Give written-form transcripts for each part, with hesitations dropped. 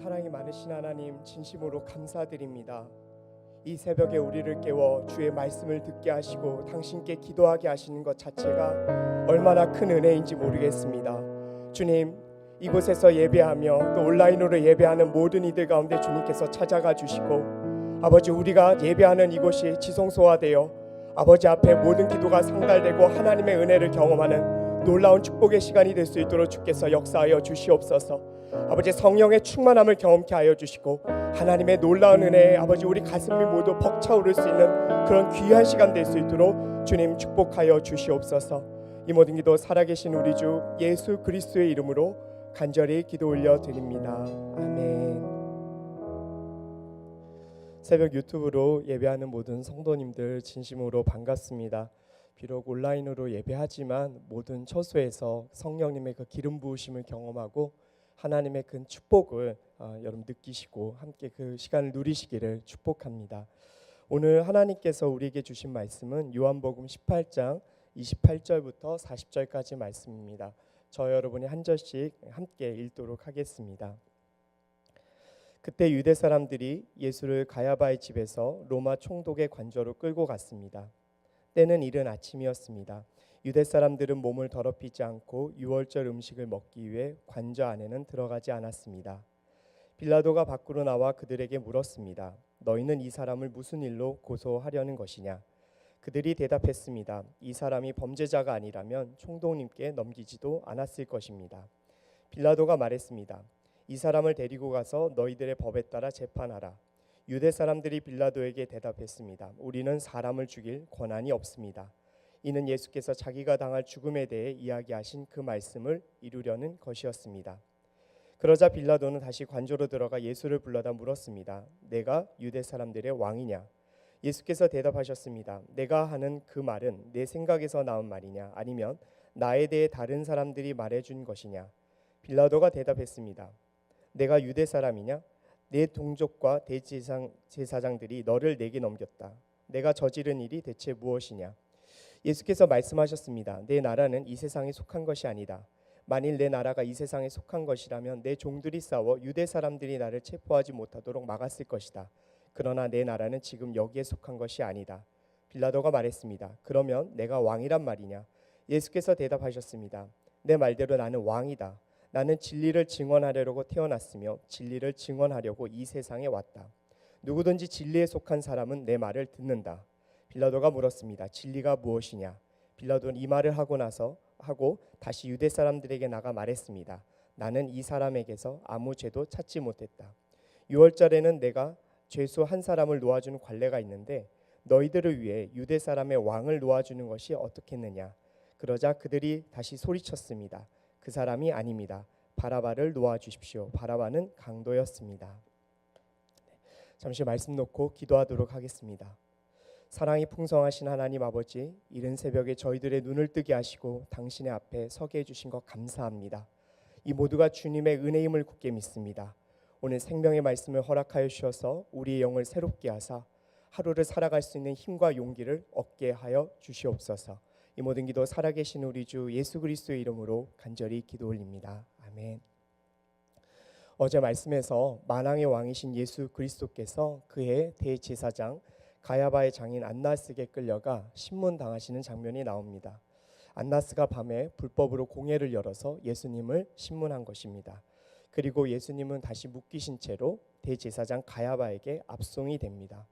사랑이 많으신 하나님, 진심으로 감사드립니다. 이 새벽에 우리를 깨워 주의 말씀을 듣게 하시고 당신께 기도하게 하시는 것 자체가 얼마나 큰 은혜인지 모르겠습니다. 주님, 이곳에서 예배하며 또 온라인으로 예배하는 모든 이들 가운데 주님께서 찾아가 주시고, 아버지, 우리가 예배하는 이곳이 지성소화되어 아버지 앞에 모든 기도가 상달되고 하나님의 은혜를 경험하는 놀라운 축복의 시간이 될 수 있도록 주께서 역사하여 주시옵소서. 아버지, 성령의 충만함을 경험케 하여 주시고 하나님의 놀라운 은혜에 아버지 우리 가슴이 모두 벅차오를 수 있는 그런 귀한 시간 될 수 있도록 주님 축복하여 주시옵소서. 이 모든 기도 살아계신 우리 주 예수 그리스도의 이름으로 간절히 기도 올려 드립니다. 아멘. 새벽 유튜브로 예배하는 모든 성도님들 진심으로 반갑습니다. 비록 온라인으로 예배하지만 모든 처소에서 성령님의 그 기름 부으심을 경험하고 하나님의 큰 축복을 여러분 느끼시고 함께 그 시간을 누리시기를 축복합니다. 오늘 하나님께서 우리에게 주신 말씀은 요한복음 18장 28절부터 40절까지 말씀입니다. 저 여러분이 한 절씩 함께 읽도록 하겠습니다. 그때 유대 사람들이 예수를 가야바의 집에서 로마 총독의 관저로 끌고 갔습니다. 때는 이른 아침이었습니다. 유대 사람들은 몸을 더럽히지 않고 유월절 음식을 먹기 위해 관저 안에는 들어가지 않았습니다. 빌라도가 밖으로 나와 그들에게 물었습니다. 너희는 이 사람을 무슨 일로 고소하려는 것이냐? 그들이 대답했습니다. 이 사람이 범죄자가 아니라면 총독님께 넘기지도 않았을 것입니다. 빌라도가 말했습니다. 이 사람을 데리고 가서 너희들의 법에 따라 재판하라. 유대 사람들이 빌라도에게 대답했습니다. 우리는 사람을 죽일 권한이 없습니다. 이는 예수께서 자기가 당할 죽음에 대해 이야기하신 그 말씀을 이루려는 것이었습니다. 그러자 빌라도는 다시 관저로 들어가 예수를 불러다 물었습니다. 내가 유대 사람들의 왕이냐? 예수께서 대답하셨습니다. 내가 하는 그 말은 내 생각에서 나온 말이냐? 아니면 나에 대해 다른 사람들이 말해준 것이냐? 빌라도가 대답했습니다. 내가 유대 사람이냐? 내 동족과 대제사장들이 너를 내게 넘겼다. 내가 저지른 일이 대체 무엇이냐? 예수께서 말씀하셨습니다. 내 나라는 이 세상에 속한 것이 아니다. 만일 내 나라가 이 세상에 속한 것이라면 내 종들이 싸워 유대 사람들이 나를 체포하지 못하도록 막았을 것이다. 그러나 내 나라는 지금 여기에 속한 것이 아니다. 빌라도가 말했습니다. 그러면 내가 왕이란 말이냐? 예수께서 대답하셨습니다. 내 말대로 나는 왕이다. 나는 진리를 증언하려고 태어났으며 진리를 증언하려고 이 세상에 왔다. 누구든지 진리에 속한 사람은 내 말을 듣는다. 빌라도가 물었습니다. 진리가 무엇이냐? 빌라도는 이 말을 하고 다시 유대 사람들에게 나가 말했습니다. 나는 이 사람에게서 아무 죄도 찾지 못했다. 유월절에는 내가 죄수 한 사람을 놓아주는 관례가 있는데 너희들을 위해 유대 사람의 왕을 놓아주는 것이 어떻겠느냐? 그러자 그들이 다시 소리쳤습니다. 그 사람이 아닙니다. 바라바를 놓아주십시오. 바라바는 강도였습니다. 잠시 말씀 놓고 기도하도록 하겠습니다. 사랑이 풍성하신 하나님 아버지, 이른 새벽에 저희들의 눈을 뜨게 하시고 당신의 앞에 서게 해주신 것 감사합니다. 이 모두가 주님의 은혜임을 굳게 믿습니다. 오늘 생명의 말씀을 허락하여 주셔서 우리의 영을 새롭게 하사 하루를 살아갈 수 있는 힘과 용기를 얻게 하여 주시옵소서. 이 모든 기도 살아계신 우리 주 예수 그리스도의 이름으로 간절히 기도 올립니다. 아멘. 어제 말씀에서 만왕의 왕이신 예수 그리스도께서 그의 대제사장 가야바의 장인 안나스에게 끌려가 신문당하시는 장면이 나옵니다. 안나스가 밤에 불법으로 공회를 열어서 예수님을 신문한 것입니다. 그리고 예수님은 다시 묶이신 채로 대제사장 가야바에게 압송이 됩니다.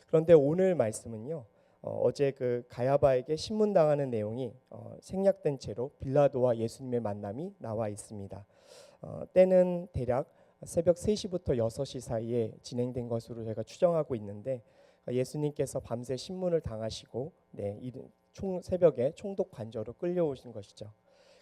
그런데 오늘 말씀은요, 어제 그 가야바에게 신문당하는 내용이 생략된 채로 빌라도와 예수님의 만남이 나와 있습니다. 때는 대략 새벽 3시부터 6시 사이에 진행된 것으로 제가 추정하고 있는데 예수님께서 밤새 신문을 당하시고 새벽에 총독 관저로 끌려오신 것이죠.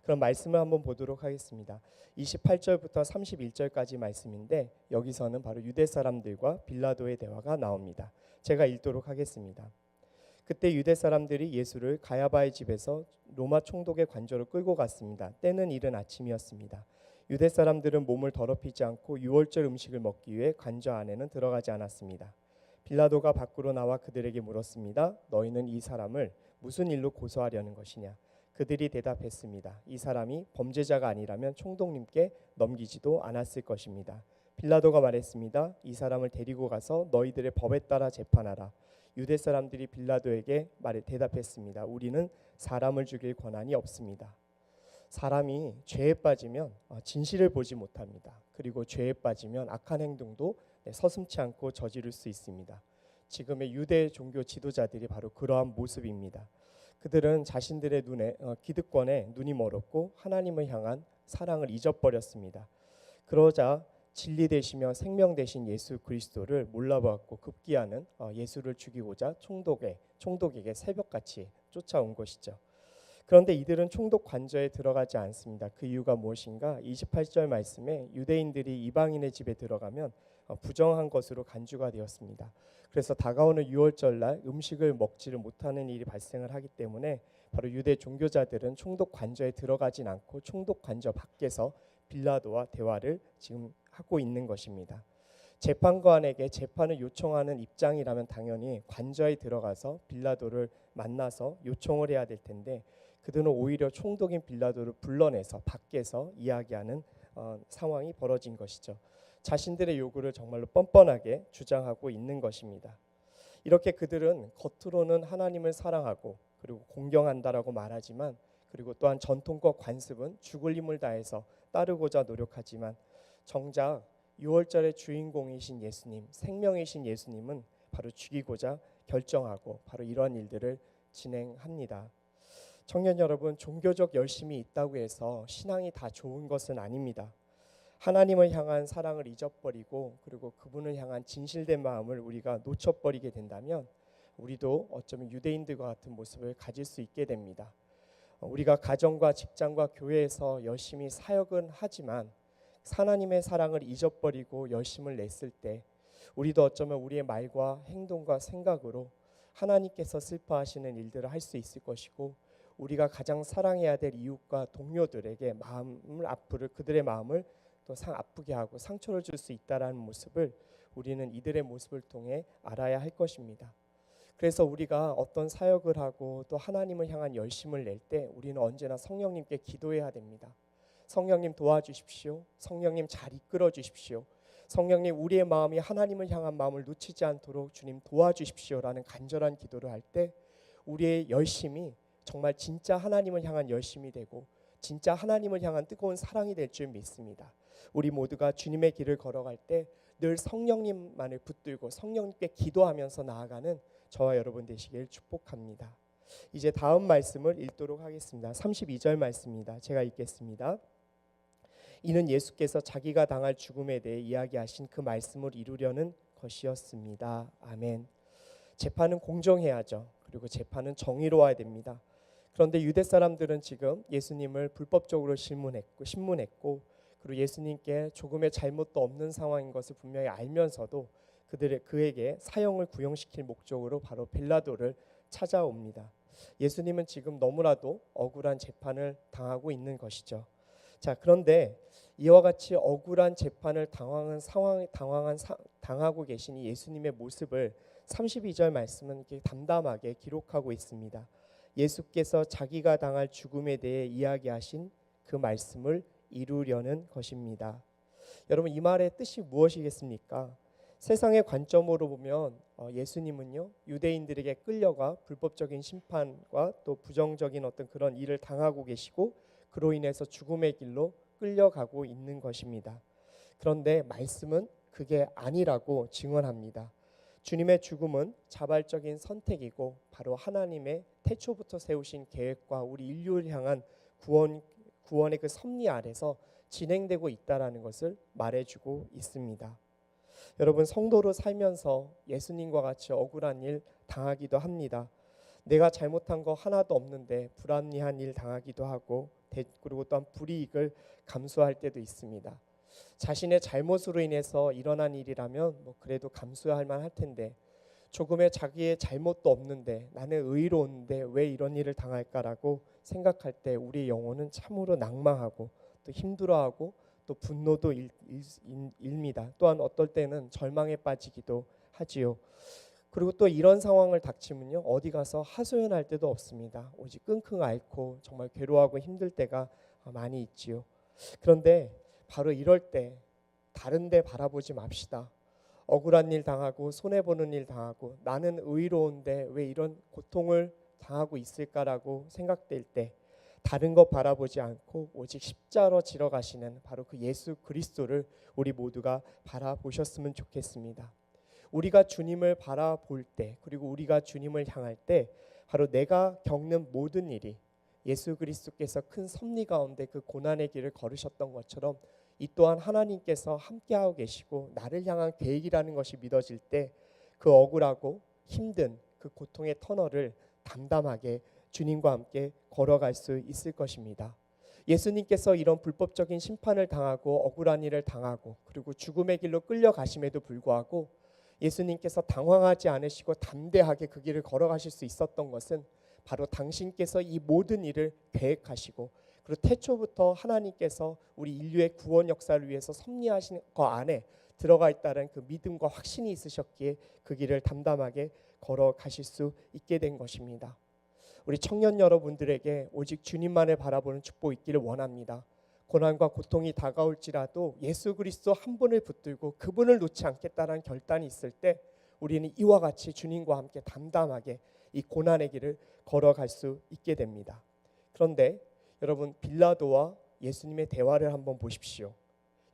그럼 말씀을 한번 보도록 하겠습니다. 28절부터 31절까지 말씀인데 여기서는 바로 유대 사람들과 빌라도의 대화가 나옵니다. 제가 읽도록 하겠습니다. 그때 유대 사람들이 예수를 가야바의 집에서 로마 총독의 관저로 끌고 갔습니다. 때는 이른 아침이었습니다. 유대 사람들은 몸을 더럽히지 않고 유월절 음식을 먹기 위해 관저 안에는 들어가지 않았습니다. 빌라도가 밖으로 나와 그들에게 물었습니다. 너희는 이 사람을 무슨 일로 고소하려는 것이냐? 그들이 대답했습니다. 이 사람이 범죄자가 아니라면 총독님께 넘기지도 않았을 것입니다. 빌라도가 말했습니다. 이 사람을 데리고 가서 너희들의 법에 따라 재판하라. 유대 사람들이 빌라도에게 대답했습니다. 우리는 사람을 죽일 권한이 없습니다. 사람이 죄에 빠지면 진실을 보지 못합니다. 그리고 죄에 빠지면 악한 행동도 서슴지 않고 저지를 수 있습니다. 지금의 유대 종교 지도자들이 바로 그러한 모습입니다. 그들은 자신들의 기득권에 눈이 멀었고 하나님을 향한 사랑을 잊어버렸습니다. 그러자 진리 되시며 생명 되신 예수 그리스도를 몰라보았고 급기야는 예수를 죽이고자 총독에게 새벽같이 쫓아온 것이죠. 그런데 이들은 총독 관저에 들어가지 않습니다. 그 이유가 무엇인가? 28절 말씀에 유대인들이 이방인의 집에 들어가면 부정한 것으로 간주가 되었습니다. 그래서 다가오는 유월절날 음식을 먹지를 못하는 일이 발생을 하기 때문에 바로 유대 종교자들은 총독 관저에 들어가진 않고 총독 관저 밖에서 빌라도와 대화를 지금 하고 있는 것입니다. 재판관에게 재판을 요청하는 입장이라면 당연히 관저에 들어가서 빌라도를 만나서 요청을 해야 될 텐데 그들은 오히려 총독인 빌라도를 불러내서 밖에서 이야기하는 상황이 벌어진 것이죠. 자신들의 요구를 정말로 뻔뻔하게 주장하고 있는 것입니다. 이렇게 그들은 겉으로는 하나님을 사랑하고 그리고 공경한다라고 말하지만 그리고 또한 전통과 관습은 죽을 힘을 다해서 따르고자 노력하지만 정작 유월절의 주인공이신 예수님, 생명이신 예수님은 바로 죽이고자 결정하고 바로 이러한 일들을 진행합니다. 청년 여러분, 종교적 열심이 있다고 해서 신앙이 다 좋은 것은 아닙니다. 하나님을 향한 사랑을 잊어버리고 그리고 그분을 향한 진실된 마음을 우리가 놓쳐버리게 된다면 우리도 어쩌면 유대인들과 같은 모습을 가질 수 있게 됩니다. 우리가 가정과 직장과 교회에서 열심히 사역은 하지만 하나님의 사랑을 잊어버리고 열심을 냈을 때 우리도 어쩌면 우리의 말과 행동과 생각으로 하나님께서 슬퍼하시는 일들을 할 수 있을 것이고 우리가 가장 사랑해야 될 이웃과 동료들에게 그들의 마음을 또 아프게 하고 상처를 줄 수 있다라는 모습을 우리는 이들의 모습을 통해 알아야 할 것입니다. 그래서 우리가 어떤 사역을 하고 또 하나님을 향한 열심을 낼 때 우리는 언제나 성령님께 기도해야 됩니다. 성령님 도와주십시오. 성령님 잘 이끌어 주십시오. 성령님 우리의 마음이 하나님을 향한 마음을 놓치지 않도록 주님 도와주십시오라는 간절한 기도를 할 때 우리의 열심이 정말 진짜 하나님을 향한 열심이 되고 진짜 하나님을 향한 뜨거운 사랑이 될 줄 믿습니다. 우리 모두가 주님의 길을 걸어갈 때 늘 성령님만을 붙들고 성령님께 기도하면서 나아가는 저와 여러분 되시길 축복합니다. 이제 다음 말씀을 읽도록 하겠습니다. 32절 말씀입니다. 제가 읽겠습니다. 이는 예수께서 자기가 당할 죽음에 대해 이야기하신 그 말씀을 이루려는 것이었습니다. 아멘. 재판은 공정해야죠. 그리고 재판은 정의로워야 됩니다. 그런데 유대 사람들은 지금 예수님을 불법적으로 신문했고 그리고 예수님께 조금의 잘못도 없는 상황인 것을 분명히 알면서도 그에게 사형을 구형시킬 목적으로 바로 빌라도를 찾아옵니다. 예수님은 지금 너무나도 억울한 재판을 당하고 있는 것이죠. 자, 그런데 이와 같이 억울한 재판을 당하고 계신 이 예수님의 모습을 32절 말씀은 이렇게 담담하게 기록하고 있습니다. 예수께서 자기가 당할 죽음에 대해 이야기하신 그 말씀을 이루려는 것입니다. 여러분, 이 말의 뜻이 무엇이겠습니까? 세상의 관점으로 보면 예수님은요 유대인들에게 끌려가 불법적인 심판과 또 부정적인 어떤 그런 일을 당하고 계시고 그로 인해서 죽음의 길로 끌려가고 있는 것입니다. 그런데 말씀은 그게 아니라고 증언합니다. 주님의 죽음은 자발적인 선택이고 바로 하나님의 태초부터 세우신 계획과 우리 인류를 향한 구원의 그 섭리 아래서 진행되고 있다라는 것을 말해주고 있습니다. 여러분, 성도로 살면서 예수님과 같이 억울한 일 당하기도 합니다. 내가 잘못한 거 하나도 없는데 불합리한 일 당하기도 하고 그리고 또한 불이익을 감수할 때도 있습니다. 자신의 잘못으로 인해서 일어난 일이라면 그래도 감수할 만할 텐데 조금의 자기의 잘못도 없는데 나는 의로운데 왜 이런 일을 당할까라고 생각할 때 우리의 영혼은 참으로 낭망하고 또 힘들어하고 또 분노도 일니다. 또한 어떨 때는 절망에 빠지기도 하지요. 그리고 또 이런 상황을 닥치면요 어디 가서 하소연할 때도 없습니다. 오직 끙끙 앓고 정말 괴로워하고 힘들 때가 많이 있지요. 그런데 바로 이럴 때 다른 데 바라보지 맙시다. 억울한 일 당하고 손해보는 일 당하고 나는 의로운데 왜 이런 고통을 당하고 있을까라고 생각될 때 다른 것 바라보지 않고 오직 십자로 지러 가시는 바로 그 예수 그리스도를 우리 모두가 바라보셨으면 좋겠습니다. 우리가 주님을 바라볼 때 그리고 우리가 주님을 향할 때 바로 내가 겪는 모든 일이 예수 그리스도께서 큰 섭리 가운데 그 고난의 길을 걸으셨던 것처럼 이 또한 하나님께서 함께하고 계시고 나를 향한 계획이라는 것이 믿어질 때 그 억울하고 힘든 그 고통의 터널을 담담하게 주님과 함께 걸어갈 수 있을 것입니다. 예수님께서 이런 불법적인 심판을 당하고 억울한 일을 당하고 그리고 죽음의 길로 끌려가심에도 불구하고 예수님께서 당황하지 않으시고 담대하게 그 길을 걸어가실 수 있었던 것은 바로 당신께서 이 모든 일을 계획하시고 그리고 태초부터 하나님께서 우리 인류의 구원 역사를 위해서 섭리하신 것 안에 들어가 있다는 그 믿음과 확신이 있으셨기에 그 길을 담담하게 걸어가실 수 있게 된 것입니다. 우리 청년 여러분들에게 오직 주님만을 바라보는 축복 있기를 원합니다. 고난과 고통이 다가올지라도 예수 그리스도 한 분을 붙들고 그분을 놓지 않겠다는 결단이 있을 때 우리는 이와 같이 주님과 함께 담담하게 이 고난의 길을 걸어갈 수 있게 됩니다. 그런데 여러분 빌라도와 예수님의 대화를 한번 보십시오.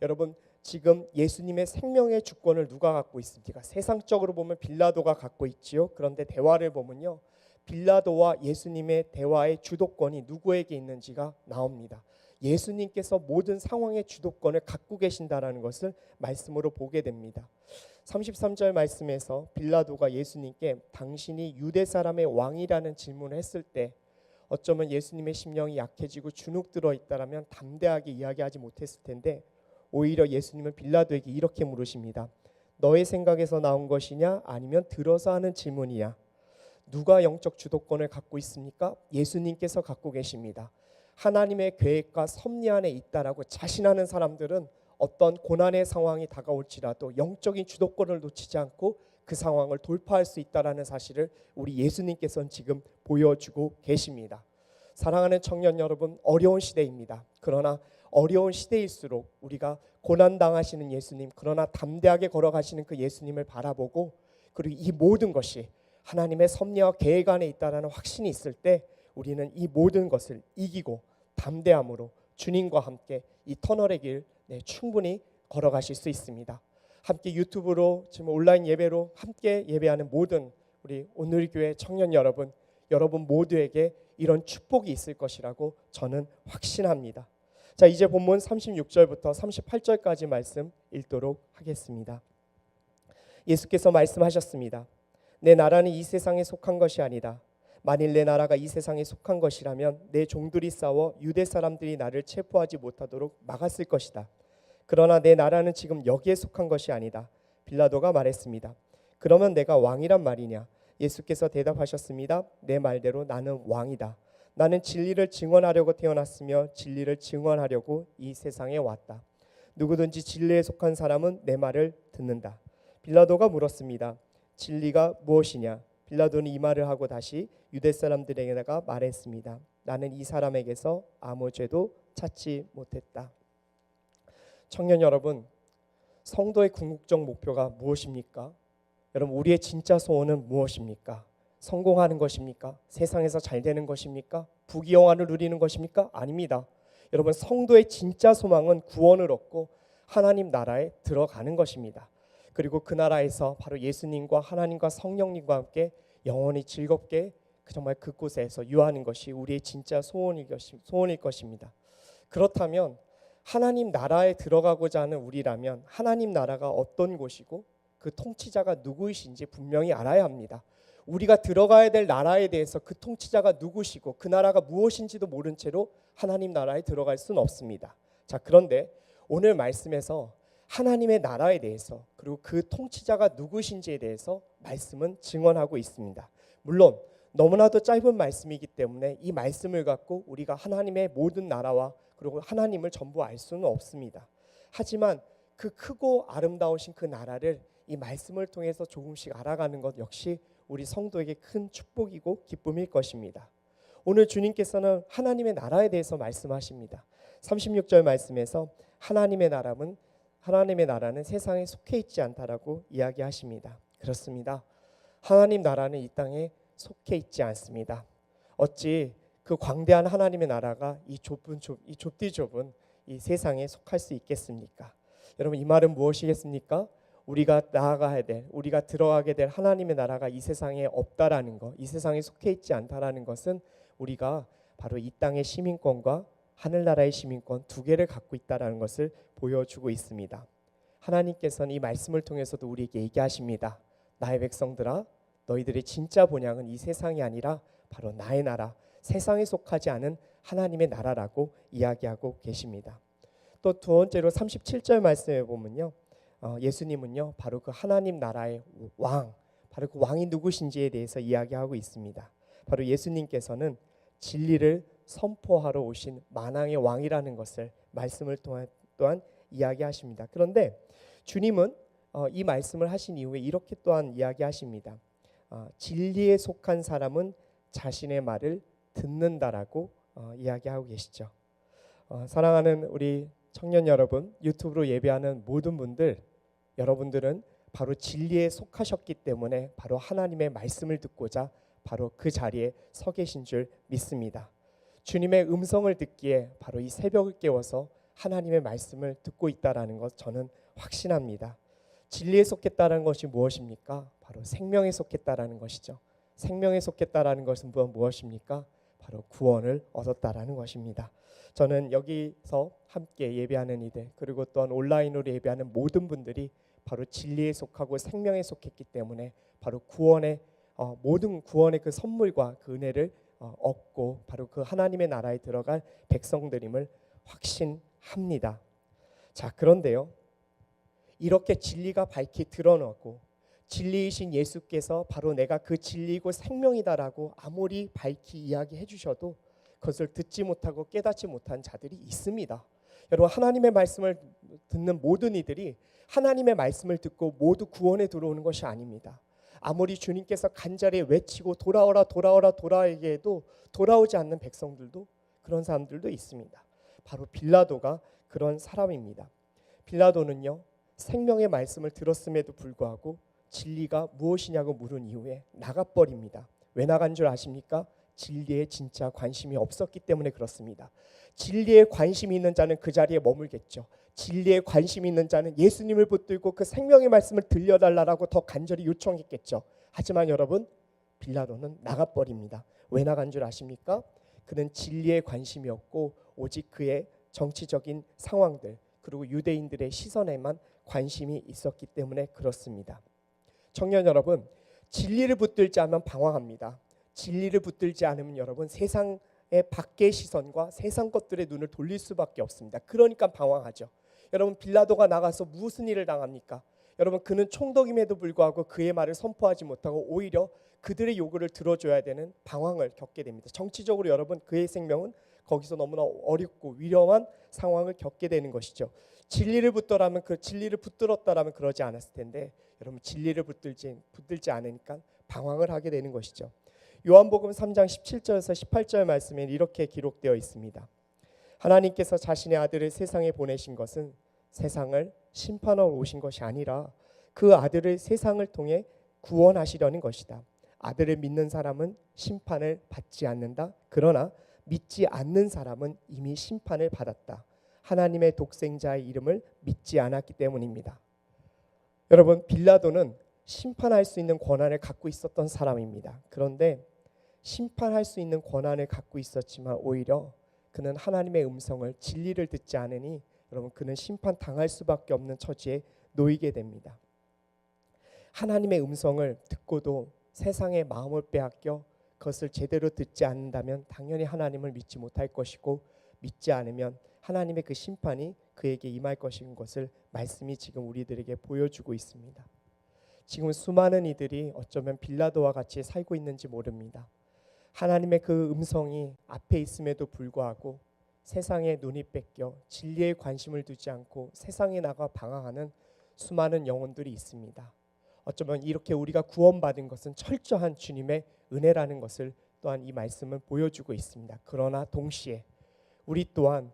여러분 지금 예수님의 생명의 주권을 누가 갖고 있습니까? 세상적으로 보면 빌라도가 갖고 있지요. 그런데 대화를 보면요. 빌라도와 예수님의 대화의 주도권이 누구에게 있는지가 나옵니다. 예수님께서 모든 상황의 주도권을 갖고 계신다라는 것을 말씀으로 보게 됩니다. 33절 말씀에서 빌라도가 예수님께 당신이 유대 사람의 왕이라는 질문을 했을 때 어쩌면 예수님의 심령이 약해지고 주눅 들어 있다라면 담대하게 이야기하지 못했을 텐데 오히려 예수님은 빌라도에게 이렇게 물으십니다. 너의 생각에서 나온 것이냐 아니면 들어서 하는 질문이야. 누가 영적 주도권을 갖고 있습니까? 예수님께서 갖고 계십니다. 하나님의 계획과 섭리 안에 있다라고 자신하는 사람들은 어떤 고난의 상황이 다가올지라도 영적인 주도권을 놓치지 않고 그 상황을 돌파할 수 있다라는 사실을 우리 예수님께서는 지금 보여주고 계십니다. 사랑하는 청년 여러분, 어려운 시대입니다. 그러나 어려운 시대일수록 우리가 고난당하시는 예수님, 그러나 담대하게 걸어가시는 그 예수님을 바라보고 그리고 이 모든 것이 하나님의 섭리와 계획 안에 있다는 확신이 있을 때 우리는 이 모든 것을 이기고 담대함으로 주님과 함께 이 터널의 길 충분히 걸어가실 수 있습니다. 함께 유튜브로 지금 온라인 예배로 함께 예배하는 모든 우리 오늘교회 청년 여러분 모두에게 이런 축복이 있을 것이라고 저는 확신합니다. 자, 이제 본문 36절부터 38절까지 말씀 읽도록 하겠습니다. 예수께서 말씀하셨습니다. 내 나라는 이 세상에 속한 것이 아니다. 만일 내 나라가 이 세상에 속한 것이라면 내 종들이 싸워 유대 사람들이 나를 체포하지 못하도록 막았을 것이다. 그러나 내 나라는 지금 여기에 속한 것이 아니다. 빌라도가 말했습니다. 그러면 내가 왕이란 말이냐? 예수께서 대답하셨습니다. 내 말대로 나는 왕이다. 나는 진리를 증언하려고 태어났으며 진리를 증언하려고 이 세상에 왔다. 누구든지 진리에 속한 사람은 내 말을 듣는다. 빌라도가 물었습니다. 진리가 무엇이냐? 빌라도는 이 말을 하고 다시 유대 사람들에게다가 말했습니다. 나는 이 사람에게서 아무 죄도 찾지 못했다. 청년 여러분, 성도의 궁극적 목표가 무엇입니까? 여러분, 우리의 진짜 소원은 무엇입니까? 성공하는 것입니까? 세상에서 잘 되는 것입니까? 부귀영화를 누리는 것입니까? 아닙니다. 여러분, 성도의 진짜 소망은 구원을 얻고 하나님 나라에 들어가는 것입니다. 그리고 그 나라에서 바로 예수님과 하나님과 성령님과 함께 영원히 즐겁게 정말 그곳에서 유하는 것이 우리의 진짜 소원일 것입니다. 그렇다면 하나님 나라에 들어가고자 하는 우리라면 하나님 나라가 어떤 곳이고 그 통치자가 누구이신지 분명히 알아야 합니다. 우리가 들어가야 될 나라에 대해서 그 통치자가 누구시고 그 나라가 무엇인지도 모른 채로 하나님 나라에 들어갈 수는 없습니다. 자, 그런데 오늘 말씀에서 하나님의 나라에 대해서 그리고 그 통치자가 누구신지에 대해서 말씀은 증언하고 있습니다. 물론 너무나도 짧은 말씀이기 때문에 이 말씀을 갖고 우리가 하나님의 모든 나라와 그리고 하나님을 전부 알 수는 없습니다. 하지만 그 크고 아름다우신 그 나라를 이 말씀을 통해서 조금씩 알아가는 것 역시 우리 성도에게 큰 축복이고 기쁨일 것입니다. 오늘 주님께서는 하나님의 나라에 대해서 말씀하십니다. 36절 말씀에서 하나님의 나라는 하나님의 나라는 세상에 속해 있지 않다라고 이야기하십니다. 그렇습니다. 하나님 나라는 이 땅에 속해 있지 않습니다. 어찌 그 광대한 하나님의 나라가 이 좁디 좁은 이 세상에 속할 수 있겠습니까? 여러분, 이 말은 무엇이겠습니까? 우리가 나아가야 될, 우리가 들어가게 될 하나님의 나라가 이 세상에 없다라는 것, 이 세상에 속해 있지 않다라는 것은 우리가 바로 이 땅의 시민권과 하늘나라의 시민권 두 개를 갖고 있다라는 것을 보여주고 있습니다. 하나님께서는 이 말씀을 통해서도 우리에게 얘기하십니다. 나의 백성들아, 너희들의 진짜 본향은 이 세상이 아니라 바로 나의 나라, 세상에 속하지 않은 하나님의 나라라고 이야기하고 계십니다. 또 두 번째로 37절 말씀에 보면요, 예수님은요 바로 그 하나님 나라의 왕, 바로 그 왕이 누구신지에 대해서 이야기하고 있습니다. 바로 예수님께서는 진리를 선포하러 오신 만왕의 왕이라는 것을 말씀을 또한 이야기하십니다. 그런데 주님은 이 말씀을 하신 이후에 이렇게 또한 이야기하십니다. 진리에 속한 사람은 자신의 말을 듣는다라고 이야기하고 계시죠. 사랑하는 우리 청년 여러분, 유튜브로 예배하는 모든 분들, 여러분들은 바로 진리에 속하셨기 때문에 바로 하나님의 말씀을 듣고자 바로 그 자리에 서 계신 줄 믿습니다. 주님의 음성을 듣기에 바로 이 새벽을 깨워서 하나님의 말씀을 듣고 있다라는 것 저는 확신합니다. 진리에 속했다는 것이 무엇입니까? 바로 생명에 속했다라는 것이죠. 생명에 속했다라는 것은 무엇입니까? 바로 구원을 얻었다라는 것입니다. 저는 여기서 함께 예배하는 이들, 그리고 또한 온라인으로 예배하는 모든 분들이 바로 진리에 속하고 생명에 속했기 때문에 바로 구원의 모든 구원의 그 선물과 그 은혜를 얻고 바로 그 하나님의 나라에 들어갈 백성들임을 확신합니다. 자, 그런데요, 이렇게 진리가 밝히 드러나고 진리이신 예수께서 바로 내가 그 진리이고 생명이다라고 아무리 밝히 이야기해 주셔도 그것을 듣지 못하고 깨닫지 못한 자들이 있습니다. 여러분, 하나님의 말씀을 듣는 모든 이들이 하나님의 말씀을 듣고 모두 구원에 들어오는 것이 아닙니다. 아무리 주님께서 간절히 외치고 돌아오라 돌아오라 돌아오게 해도 돌아오지 않는 백성들도, 그런 사람들도 있습니다. 바로 빌라도가 그런 사람입니다. 빌라도는요, 생명의 말씀을 들었음에도 불구하고 진리가 무엇이냐고 물은 이후에 나가버립니다. 왜 나간 줄 아십니까? 진리에 진짜 관심이 없었기 때문에 그렇습니다. 진리에 관심이 있는 자는 그 자리에 머물겠죠. 진리에 관심이 있는 자는 예수님을 붙들고 그 생명의 말씀을 들려달라고 더 간절히 요청했겠죠. 하지만 여러분, 빌라도는 나가버립니다. 왜 나간 줄 아십니까? 그는 진리에 관심이 없고 오직 그의 정치적인 상황들, 그리고 유대인들의 시선에만 관심이 있었기 때문에 그렇습니다. 청년 여러분, 진리를 붙들지 않으면 방황합니다. 진리를 붙들지 않으면 여러분, 세상의 밖의 시선과 세상 것들의 눈을 돌릴 수밖에 없습니다. 그러니까 방황하죠. 여러분, 빌라도가 나가서 무슨 일을 당합니까? 여러분, 그는 총독임에도 불구하고 그의 말을 선포하지 못하고 오히려 그들의 요구를 들어줘야 되는 방황을 겪게 됩니다. 정치적으로 여러분, 그의 생명은 거기서 너무나 어렵고 위험한 상황을 겪게 되는 것이죠. 진리를 붙들었다라면 그러지 않았을 텐데, 여러분, 진리를 붙들지 않으니까 방황을 하게 되는 것이죠. 요한복음 3장 17절에서 18절 말씀에 이렇게 기록되어 있습니다. 하나님께서 자신의 아들을 세상에 보내신 것은 세상을 심판하러 오신 것이 아니라 그 아들을 세상을 통해 구원하시려는 것이다. 아들을 믿는 사람은 심판을 받지 않는다. 그러나 믿지 않는 사람은 이미 심판을 받았다. 하나님의 독생자의 이름을 믿지 않았기 때문입니다. 여러분, 빌라도는 심판할 수 있는 권한을 갖고 있었던 사람입니다. 그런데 심판할 수 있는 권한을 갖고 있었지만 오히려 그는 하나님의 음성을, 진리를 듣지 않으니 여러분, 그는 심판당할 수밖에 없는 처지에 놓이게 됩니다. 하나님의 음성을 듣고도 세상의 마음을 빼앗겨 그것을 제대로 듣지 않는다면 당연히 하나님을 믿지 못할 것이고, 믿지 않으면 하나님의 그 심판이 그에게 임할 것인 것을 말씀이 지금 우리들에게 보여주고 있습니다. 지금 수많은 이들이 어쩌면 빌라도와 같이 살고 있는지 모릅니다. 하나님의 그 음성이 앞에 있음에도 불구하고 세상에 눈이 뺏겨 진리에 관심을 두지 않고 세상에 나가 방황하는 수많은 영혼들이 있습니다. 어쩌면 이렇게 우리가 구원받은 것은 철저한 주님의 은혜라는 것을 또한 이 말씀은 보여주고 있습니다. 그러나 동시에 우리 또한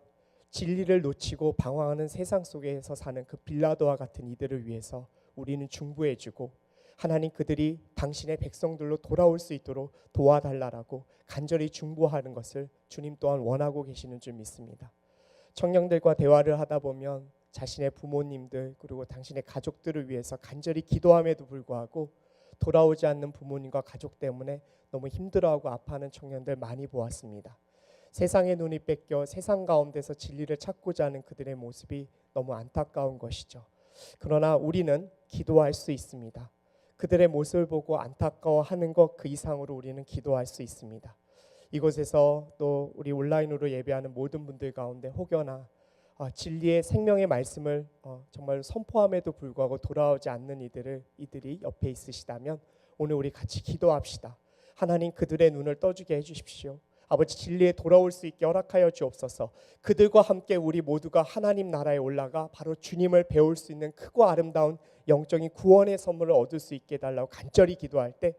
진리를 놓치고 방황하는 세상 속에서 사는 그 빌라도와 같은 이들을 위해서 우리는 중보해주고 하나님 그들이 당신의 백성들로 돌아올 수 있도록 도와달라고 간절히 중보하는 것을 주님 또한 원하고 계시는 줄 믿습니다. 청년들과 대화를 하다 보면 자신의 부모님들 그리고 당신의 가족들을 위해서 간절히 기도함에도 불구하고 돌아오지 않는 부모님과 가족 때문에 너무 힘들어하고 아파하는 청년들 많이 보았습니다. 세상의 눈이 뺏겨 세상 가운데서 진리를 찾고자 하는 그들의 모습이 너무 안타까운 것이죠. 그러나 우리는 기도할 수 있습니다. 그들의 모습을 보고 안타까워하는 것 그 이상으로 우리는 기도할 수 있습니다. 이곳에서 또 우리 온라인으로 예배하는 모든 분들 가운데 혹여나 진리의 생명의 말씀을 정말 선포함에도 불구하고 돌아오지 않는 이들이 옆에 있으시다면 오늘 우리 같이 기도합시다. 하나님 그들의 눈을 떠주게 해주십시오. 아버지 진리에 돌아올 수 있게 허락하여 주옵소서. 그들과 함께 우리 모두가 하나님 나라에 올라가 바로 주님을 배울 수 있는 크고 아름다운 영적인 구원의 선물을 얻을 수 있게 해달라고 간절히 기도할 때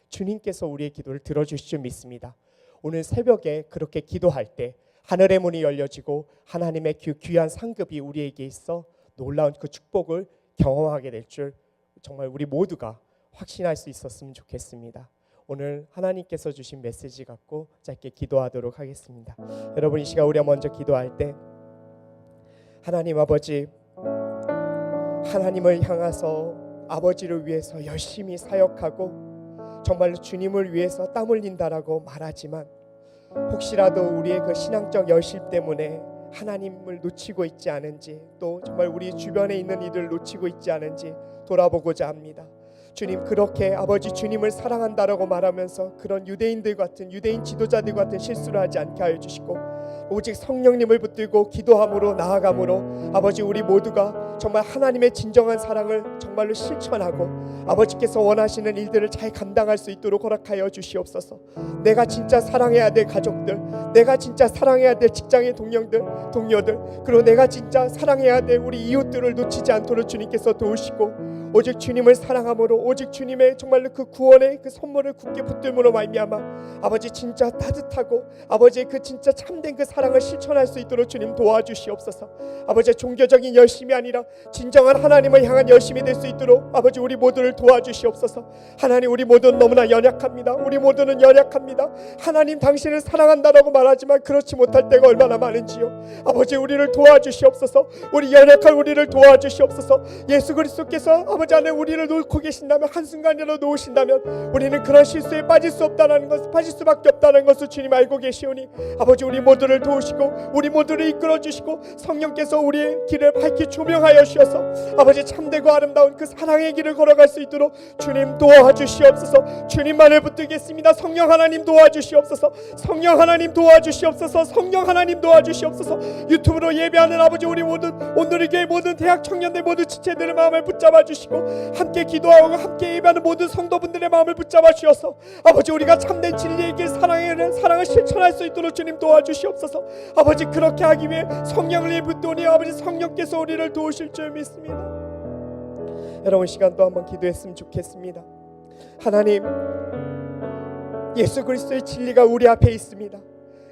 주님께서 우리의 기도를 들어주실 줄 믿습니다. 오늘 새벽에 그렇게 기도할 때 하늘의 문이 열려지고 하나님의 귀한 상급이 우리에게 있어 놀라운 그 축복을 경험하게 될 줄 정말 우리 모두가 확신할 수 있었으면 좋겠습니다. 오늘 하나님께서 주신 메시지 갖고 짧게 기도하도록 하겠습니다. 여러분 이 시간 우리가 먼저 기도할 때 하나님 아버지 하나님을 향해서 아버지를 위해서 열심히 사역하고 정말로 주님을 위해서 땀 흘린다라고 말하지만 혹시라도 우리의 그 신앙적 열심 때문에 하나님을 놓치고 있지 않은지 또 정말 우리 주변에 있는 이들을 놓치고 있지 않은지 돌아보고자 합니다. 주님 그렇게 아버지 주님을 사랑한다라고 말하면서 그런 유대인들 같은 유대인 지도자들 같은 실수를 하지 않게 하여 주시고 오직 성령님을 붙들고 기도함으로 나아감으로 아버지 우리 모두가 정말 하나님의 진정한 사랑을 정말로 실천하고 아버지께서 원하시는 일들을 잘 감당할 수 있도록 허락하여 주시옵소서. 내가 진짜 사랑해야 될 가족들, 내가 진짜 사랑해야 될 직장의 동료들 그리고 내가 진짜 사랑해야 될 우리 이웃들을 놓치지 않도록 주님께서 도우시고 오직 주님을 사랑함으로 오직 주님의 정말로 그 구원의 그 선물을 굳게 붙들므로 말미암아 아버지 진짜 따뜻하고 아버지의 그 진짜 참된 그 사랑을 실천할 수 있도록 주님 도와주시옵소서. 아버지 종교적인 열심이 아니라 진정한 하나님을 향한 열심이 될 수 있도록 아버지 우리 모두를 도와주시옵소서. 하나님 우리 모두는 너무나 연약합니다. 우리 모두는 연약합니다. 하나님 당신을 사랑한다라고 말하지만 그렇지 못할 때가 얼마나 많은지요. 아버지 우리를 도와주시옵소서. 우리 연약한 우리를 도와주시옵소서. 예수 그리스도께서 아버지 안에 우리를 놓고 계신다면 한순간이라도 놓으신다면 우리는 그런 실수에 빠질 수 없다는 것, 빠질 수밖에 없다는 것을 주님 알고 계시오니 아버지 우리 모두를 도우시고 우리 모두를 이끌어 주시고 성령께서 우리의 길을 밝히 조명하여 주셔서 아버지 참되고 아름다운 그 사랑의 길을 걸어갈 수 있도록 주님 도와주시옵소서. 주님만을 붙들겠습니다. 성령 하나님 도와주시옵소서. 성령 하나님 도와주시옵소서. 성령 하나님 도와주시옵소서. 유튜브로 예배하는 아버지 우리 모든 오늘의 교회 모든 대학 청년들 모든 지체들의 마음을 붙잡아 주시고 함께 기도하고 함께 예배하는 모든 성도분들의 마음을 붙잡아 주셔서 아버지 우리가 참된 진리의 길 사랑을 실천할 수 있도록 주님 도와주시옵소서. 아버지 그렇게 하기 위해 성령을 붙드니 아버지 성령께서 우리를 도우실 줄 믿습니다. 여러분 시간 또 한번 기도했으면 좋겠습니다. 하나님 예수 그리스도의 진리가 우리 앞에 있습니다.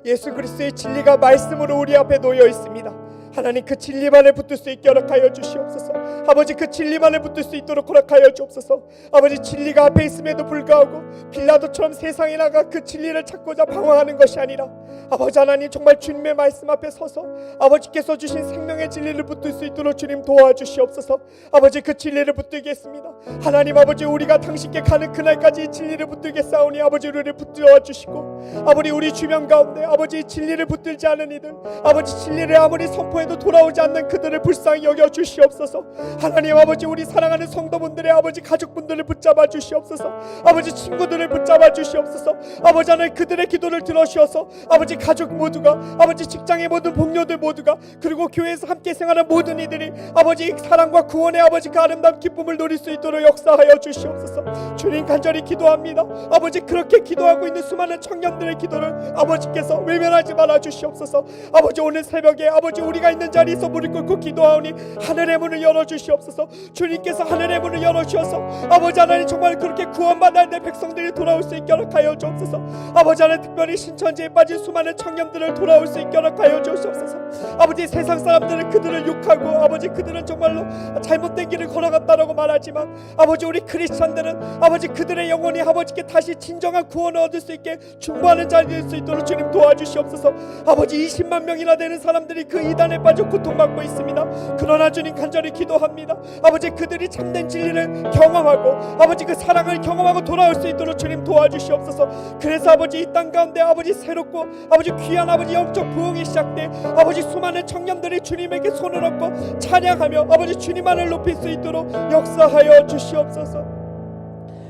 예수 그리스도의 진리가 말씀으로 우리 앞에 놓여 있습니다. 하나님 그 진리만을 붙들 수 있게 허락하여 주시옵소서. 아버지 그 진리만을 붙들 수 있도록 허락하여 주옵소서. 아버지 진리가 앞에 있음에도 불구하고 빌라도처럼 세상에 나가 그 진리를 찾고자 방황하는 것이 아니라 아버지 하나님 정말 주님의 말씀 앞에 서서 아버지께서 주신 생명의 진리를 붙들 수 있도록 주님 도와주시옵소서. 아버지 그 진리를 붙들겠습니다. 하나님 아버지 우리가 당신께 가는 그날까지 이 진리를 붙들겠사오니 아버지 우리를 붙들어 주시고 아버지 우리 주변 가운데 아버지 진리를 붙들지 않은 이들 아버지 진리를 아무리 선포해도 돌아오지 않는 그들을 불쌍히 여겨 주시옵소서. 하나님 아버지 우리 사랑하는 성도분들의 아버지 가족분들을 붙잡아 주시옵소서. 아버지 친구들을 붙잡아 주시옵소서. 아버지 하나님 그들의 기도를 들어주셔서 아버지 가족 모두가 아버지 직장의 모든 동료들 모두가 그리고 교회에서 함께 생활하는 모든 이들이 아버지 사랑과 구원의 아버지 그 아름다운 기쁨을 누릴 수 있도록 역사하여 주시옵소서. 주님 간절히 기도합니다. 아버지 그렇게 기도하고 있는 수많은 청년들의 기도를 아버지께서 외면하지 말아 주시옵소서. 아버지 오늘 새벽에 아버지 우리가 있는 자리에서 무릎 꿇고 기도하오니 하늘의 문을 열어주시옵소서. 주님께서 하늘의 문을 열어주셔서 아버지 하나님 정말 그렇게 구원받아야 될 백성들이 돌아올 수 있게 허락하여 주옵소서. 아버지 하나님 특별히 신천지에 빠진 수많은 청년들을 돌아올 수 있게 허락하여 주시옵소서. 아버지 세상 사람들은 그들을 욕하고 아버지 그들은 정말로 잘못된 길을 걸어갔다라고 말하지만 아버지 우리 크리스천들은 아버지 그들의 영혼이 아버지께 다시 진정한 구원을 얻을 수 있게 중보하는 자리 될 수 있도록 주님 도와주시옵소서. 아버지 20만 명이나 되는 사람들이 그 이단에 빠져 고통받고 있습니다. 그러나 주님 간절히 기도합니다. 아버지 그들이 참된 진리를 경험하고 아버지 그 사랑을 경험하고 돌아올 수 있도록 주님 도와주시옵소서. 그래서 아버지 이 땅 가운데 아버지 새롭고 아버지 귀한 아버지 영적 부흥이 시작돼 아버지 수많은 청년들이 주님에게 손을 얹고 찬양하며 아버지 주님만을 높일 수 있도록 역사하여 주시옵소서.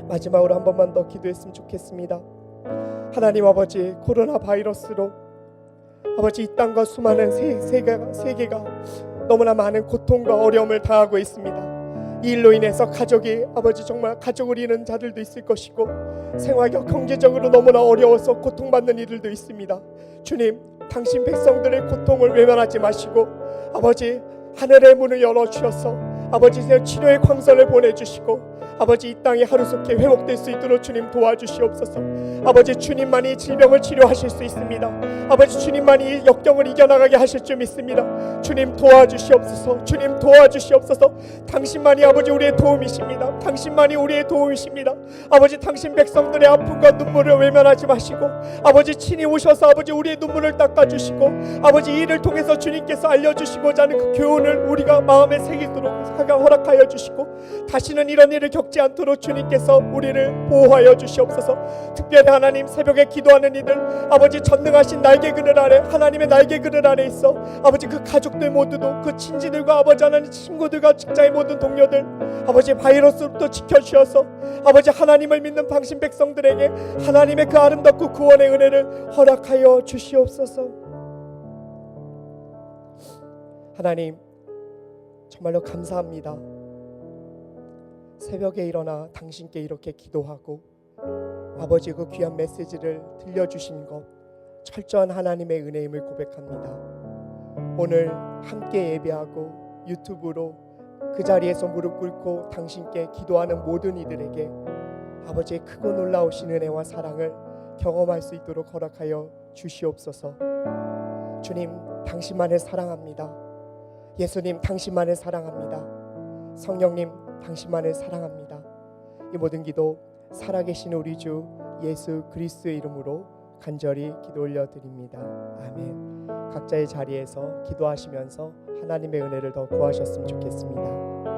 마지막으로 한 번만 더 기도했으면 좋겠습니다. 하나님 아버지 코로나 바이러스로 아버지 이 땅과 수많은 세계가 너무나 많은 고통과 어려움을 당하고 있습니다. 이 일로 인해서 가족이 아버지 정말 가족을 잃은 자들도 있을 것이고 생활과 경제적으로 너무나 어려워서 고통받는 이들도 있습니다. 주님 당신 백성들의 고통을 외면하지 마시고 아버지 하늘의 문을 열어주셔서 아버지 치료의 광선을 보내주시고 아버지 이 땅이 하루속히 회복될 수 있도록 주님 도와주시옵소서. 아버지 주님만이 질병을 치료하실 수 있습니다. 아버지 주님만이 역경을 이겨나가게 하실 줄 믿습니다. 주님 도와주시옵소서. 주님 도와주시옵소서. 당신만이 아버지 우리의 도움이십니다. 당신만이 우리의 도움이십니다. 아버지 당신 백성들의 아픔과 눈물을 외면하지 마시고 아버지 친히 오셔서 아버지 우리의 눈물을 닦아주시고 아버지 이 일을 통해서 주님께서 알려주시고자 하는 그 교훈을 우리가 마음에 새기도록 허락하여 주시고 다시는 이런 일을 겪지 않도록 주님께서 우리를 보호하여 주시옵소서. 특별히 하나님 새벽에 기도하는 이들 아버지 전능하신 날개 그늘 아래 하나님의 날개 그늘 아래 있어 아버지 그 가족들 모두도 그 친지들과 아버지 하나님 친구들과 직장의 모든 동료들 아버지 바이러스로부터 지켜주셔서 아버지 하나님을 믿는 당신 백성들에게 하나님의 그 아름답고 구원의 은혜를 허락하여 주시옵소서. 하나님 정말로 감사합니다. 새벽에 일어나 당신께 이렇게 기도하고 아버지 그 귀한 메시지를 들려주신 것 철저한 하나님의 은혜임을 고백합니다. 오늘 함께 예배하고 유튜브로 그 자리에서 무릎 꿇고 당신께 기도하는 모든 이들에게 아버지의 크고 놀라우신 은혜와 사랑을 경험할 수 있도록 허락하여 주시옵소서. 주님 당신만을 사랑합니다. 예수님 당신만을 사랑합니다. 성령님 당신만을 사랑합니다. 이 모든 기도 살아계신 우리 주 예수 그리스도의 이름으로 간절히 기도 올려드립니다. 아멘. 각자의 자리에서 기도하시면서 하나님의 은혜를 더 구하셨으면 좋겠습니다.